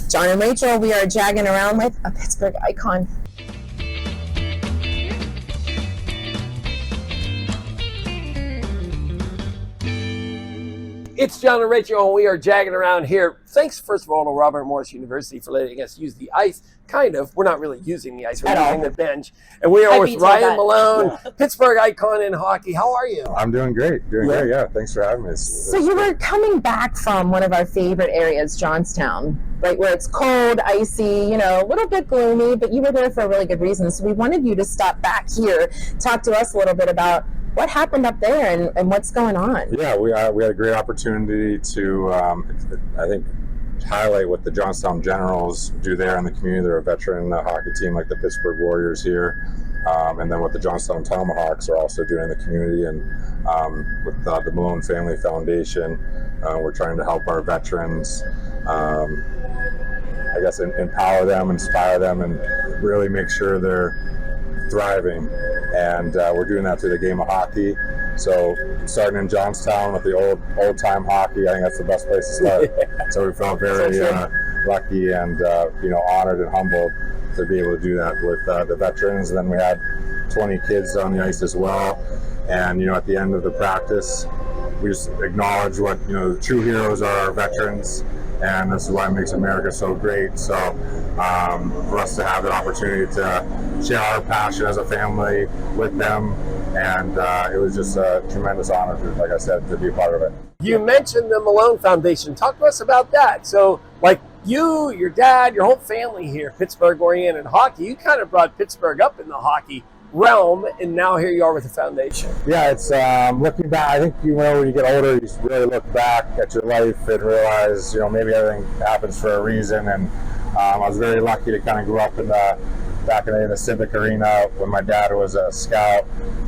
John and Rachel, we are jagging around with a Pittsburgh icon. It's John and Rachel, and we are jagging around here. Thanks, first of all, to Robert Morris University for letting us use the ice. Kind of. We're not really using the ice. We're using the bench. And we are with Ryan Malone, Pittsburgh icon in hockey. How are you? I'm doing great. Great, yeah. Thanks for having me. So you were coming back from one of our favorite areas, Johnstown, right, where it's cold, icy, a little bit gloomy, but you were there for a really good reason. So we wanted you to stop back here, talk to us a little bit about what happened up there and what's going on. Yeah, we had a great opportunity to, I think, highlight what the Johnstown Generals do there in the community. They're a veteran hockey team like the Pittsburgh Warriors here, and then what the Johnstown Tomahawks are also doing in the community. And with the Malone Family Foundation, we're trying to help our veterans, I guess, empower them, inspire them, and really make sure they're thriving. And we're doing that through the game of hockey. So starting in Johnstown with the old time hockey, I think that's the best place to start. So we felt very lucky and honored and humbled to be able to do that with the veterans. And then we had 20 kids on the ice as well. And at the end of the practice, we just acknowledge what the true heroes are, our veterans. And this is why it makes America so great. So for us to have the opportunity to share our passion as a family with them, and it was just a tremendous honor, like I said, to be a part of it. You mentioned the Malone Foundation. Talk to us about that. So, like you, your dad, your whole family here, Pittsburgh-oriented hockey, you kind of brought Pittsburgh up in the hockey realm, and now here you are with the foundation. Yeah, it's looking back. I think when you get older, you really look back at your life and realize maybe everything happens for a reason. And I was very lucky to kind of grow up back in the Civic Arena when my dad was a scout.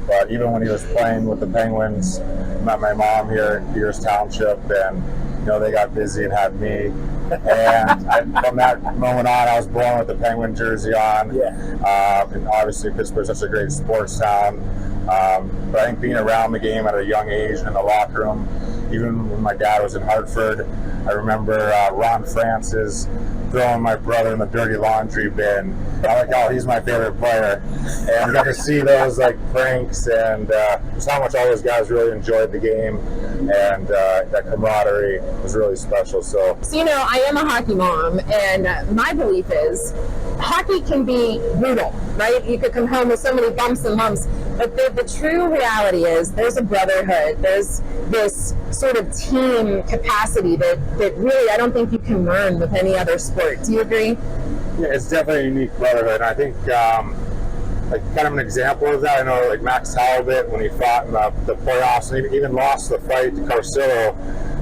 But even when he was playing with the Penguins, I met my mom here in Pierce Township, and they got busy and had me. And from that moment on, I was born with the Penguin jersey on. And obviously Pittsburgh's such a great sports town. But I think being around the game at a young age in the locker room, even when my dad was in Hartford, I remember Ron Francis throwing my brother in the dirty laundry bin. I'm like, he's my favorite player. And got to see those pranks and just how much all those guys really enjoyed the game, and that camaraderie was really special. So I am a hockey mom, and my belief is hockey can be brutal, right? You could come home with so many bumps and lumps, but the true reality is there's a brotherhood. There's this sort of team capacity that really I don't think you can learn with any other sport. Do you agree? Yeah, it's definitely a unique brotherhood. And I think kind of an example of that, I know Max Halibut, when he fought in the playoffs and even lost the fight to Carcillo,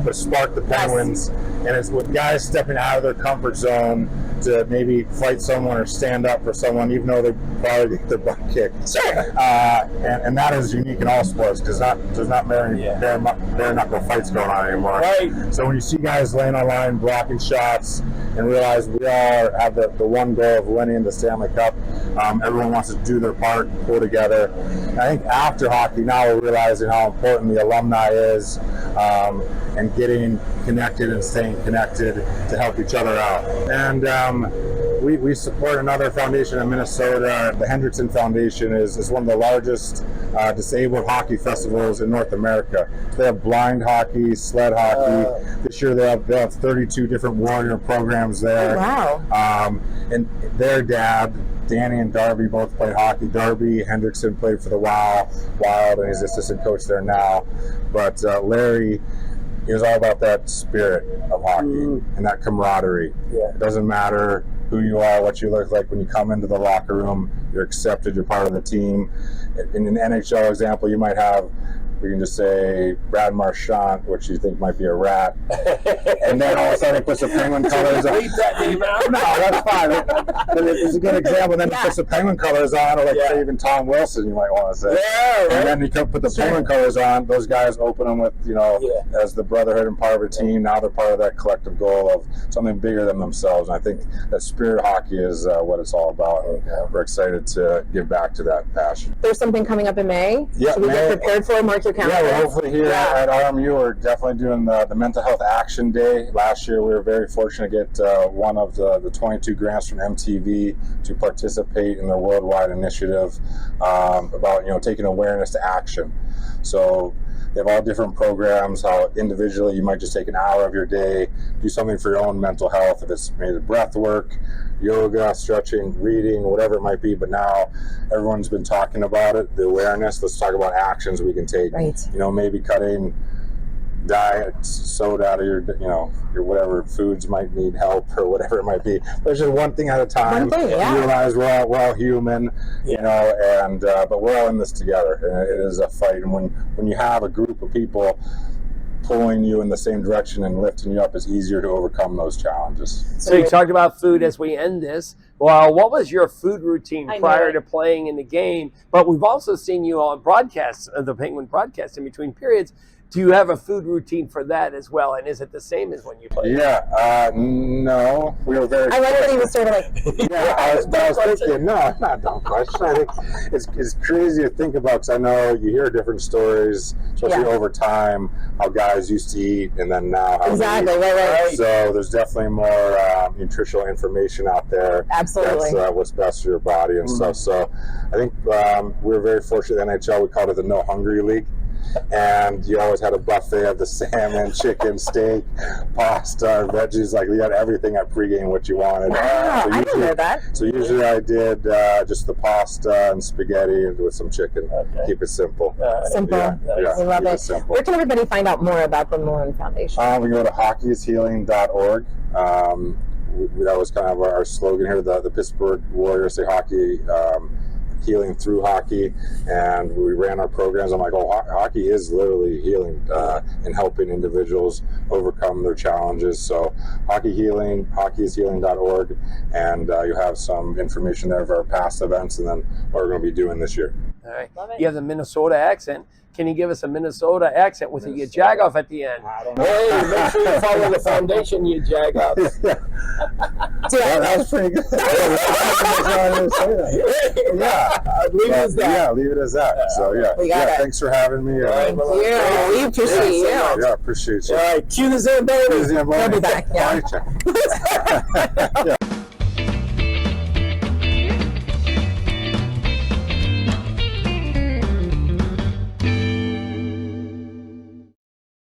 but sparked the Penguins. And it's with guys stepping out of their comfort zone to maybe fight someone or stand up for someone, even though they probably get their butt kicked. Sure. And that is unique in all sports, because there's not bare knuckle fights going on anymore. Right. So when you see guys laying on line, blocking shots, and realize we all have the one goal of winning the Stanley Cup, everyone wants to do their part, pull together. And I think after hockey, now we're realizing how important the alumni is, and getting connected and staying connected to help each other out. And we support another foundation in Minnesota. The Hendrickson Foundation is one of the largest disabled hockey festivals in North America. They have blind hockey, sled hockey. This year they'll have 32 different warrior programs there. Oh, wow. And their dad, Danny and Darby, both played hockey. Darby Hendrickson played for the Wild, and he's assistant coach there now. But Larry, he was all about that spirit of hockey and that camaraderie. Yeah. It doesn't matter who you are, what you look like. When you come into the locker room, you're accepted, you're part of the team. In an NHL example, you might have, we can just say, Brad Marchand, which you think might be a rat. And then all of a sudden he puts the Penguin colors on. No, that's fine. But it's a good example. Then he puts the Penguin colors on, or say even Tom Wilson, you might want to say. Yeah, right. And then he could put the Penguin colors on. Those guys open them with, as the brotherhood and part of a team. Now they're part of that collective goal of something bigger than themselves. And I think that spirit hockey is what it's all about. And we're excited to give back to that passion. There's something coming up in May. Yeah, Should we get prepared for? Mark your calendar. Yeah, well, hopefully here at RMU, we're definitely doing the Mental Health Action Day. Last year, we were very fortunate to get one of the 22 grants from MTV to participate in their worldwide initiative about taking awareness to action. So they have all different programs, how individually you might just take an hour of your day, do something for your own mental health, if it's maybe breath work, yoga, stretching, reading, whatever it might be. But now everyone's been talking about it, the awareness. Let's talk about actions we can take. Right. Maybe cutting diet soda out of your whatever foods might need help or whatever it might be. But it's just one thing at a time. One thing, yeah. You realize we're all human, and but we're all in this together. And it is a fight. And when you have a group of people pulling you in the same direction and lifting you up, it's easier to overcome those challenges. So you talked about food as we end this. Well, what was your food routine prior to playing in the game? But we've also seen you on broadcasts, the Penguin broadcast in between periods. Do you have a food routine for that as well? And is it the same as when you play? Yeah, no. We were very... I like that he was sort of like... Yeah, I was thinking, no, it's not a dumb question. I think it's crazy to think about, because I know you hear different stories, especially over time, how guys used to eat and then now how Exactly, they eat. right. So there's definitely more nutritional information out there. Absolutely. That's what's best for your body and stuff. So I think we were very fortunate in the NHL. We called it the No Hungry League. And you always had a buffet of the salmon, chicken, steak, pasta, veggies. Like, you had everything at pregame what you wanted. Wow, I didn't know that. So usually I did just the pasta and spaghetti with some chicken. Keep it simple. Simple. Yeah, I love it. simple. Where can everybody find out more about the Malone Foundation? We go to hockeyishealing.org. That was kind of our slogan here. The Pittsburgh Warriors say hockey. Healing through hockey, and we ran our programs. I'm like, hockey is literally healing and helping individuals overcome their challenges. So hockeyishealing.org, and you have some information there of our past events and then what we're going to be doing this year. All right. You have the Minnesota accent. Can you give us a Minnesota accent with a Jagoff at the end? I don't know. Hey, make sure you follow the foundation, you Jagoff. Yeah, that was pretty good. Leave it as that. Yeah, leave it as that. So We got it. Thanks for having me. We appreciate you. Yeah, appreciate you. All right, cue the Zamboni. He'll be back, yeah. Bye, Chuck.